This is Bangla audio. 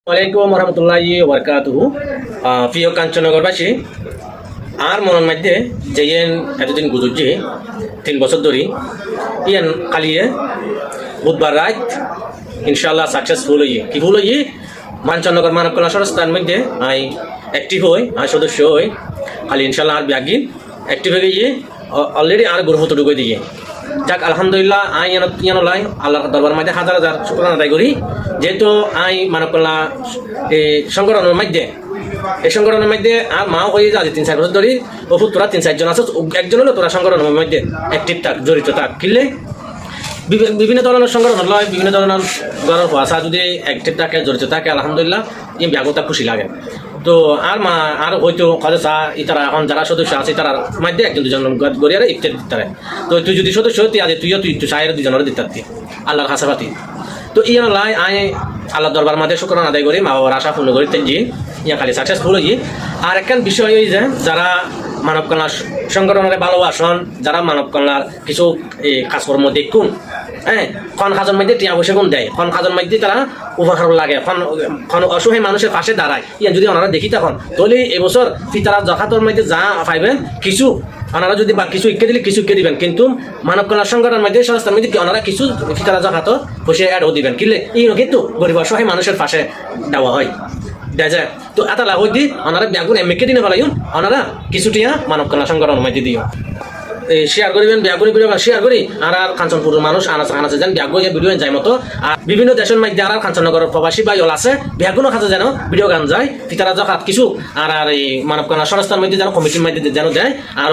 ওয়ালাইকুম রহমতুল্লাহি ওয়াবারাকাতুহু। প্রিয় কাঞ্চনগরবাসী, আর মনের মধ্যে যে এতদিন গুজুজি 3 বছর ধরে ইয়ান কালিয়ে বুধবার রাত ইনশাল্লাহ সাকসেসফুল হইয়ে কি ভুল হইয়ে মানচন্নগর মানব কল্যাণ সংস্থার মধ্যে আই অ্যাক্টিভ হই, আর সদস্য হই। খালি ইনশাল্লাহ আর ব্যাগিন অ্যাক্টিভ হয়ে গিয়ে অলরেডি আর গ্রহত ঢুকে দিয়ে যাক আলহামদুলিল্লাহ আই ইয়ানলাই আল্লাহর দরবার মধ্যে হাজার হাজার শুকরানা আদায় করি। যেহেতু আই মানব কল্যাণ এই সংগঠনের মধ্যে আর মাও হয়ে যায় 3-4 বছর ধরে ওষুধ তোরা 3-4 জন আছে, একজন হলো তোরা সংগঠনের মধ্যে অ্যাক্টিভ থাক, জড়িত থাক। কিনলে বিভিন্ন ধরনের সংগঠন লয়, বিভিন্ন ধরনের ঘরের ভাষা যদি অ্যাক্টিভ থাকে, জড়িত থাকে, আলহামদুলিল্লাহ এই ব্যাগটা খুশি লাগে। তো আর মা আর হয়তো কাজে চা ইতারা এখন যারা সদস্য আছে তার মধ্যে একজন দুজন গড়িয়ারে ইফতার দিতে পারে। তো তুই যদি সদস্য হতি আজ তুই চায়ের দুজনের দিতে পারতি আল্লাহর হাসাপাতি। তো ইয়ান লাই আই আল্লাহ দরবার মাঝে শুকরানা আদায় করি, মা বাবার আশা পূর্ণ করি তেজি ইয়া খালি সাকসেসফুল হই। আর একখান বিষয় ওই যে যারা মানব কল্যাণ সংগঠনের ভালোবাসন, যারা মানব কল্যাণ কিছু কাজকর্ম দেখুন, হ্যাঁ খন কাজের মধ্যে টিয়া বসে গুণ দেয়, খন কাজের মধ্যে তারা উপকার লাগে, খন অসহায় মানুষের পাশে দাঁড়ায়। ইয়ান যদি ওনারা দেখি তখন তাহলে এবছর ফিতারা জখাতর মধ্যে যা পাইবেন কিছু ওনারা যদি বা কিছু ইকে দিলে কিছু ইকে দিবেন, কিন্তু মানব কল্যাণ সংগঠনের মধ্যে সংস্থার মধ্যে ওনারা কিছু ফিতারা জখাত বসে অ্যাডও দিবেন। কিনলে এই কিন্তু গরিব অসহায় মানুষের পাশে দেওয়া হয় দেখা যায়। তো এটা লাভ দি ওনারা ব্যাগুন এমকে দিনে ফেলাইন, ওনারা কিছুটিয়া মানব কল্যাণ সংগঠনের মধ্যে দিও শেয়ার করিবেন, ব্যাগুনি ভিডিও শেয়ার করি। আর কাঞ্চনপুরের মানুষ আনাছে যেন ব্যাগ ভিডিও যায় মতো। আর বিভিন্ন দেশের মধ্যে আর কাঞ্চনগর প্রবাসী বা ইল আছে ব্যাগুনো খাতে যেন ভিডিও গান যায় ফিতারা জখাত কিছু আর এই মানব কল্যাণ সংস্থার মধ্যে যেন কমিটির মধ্যে যেন দেয়। আর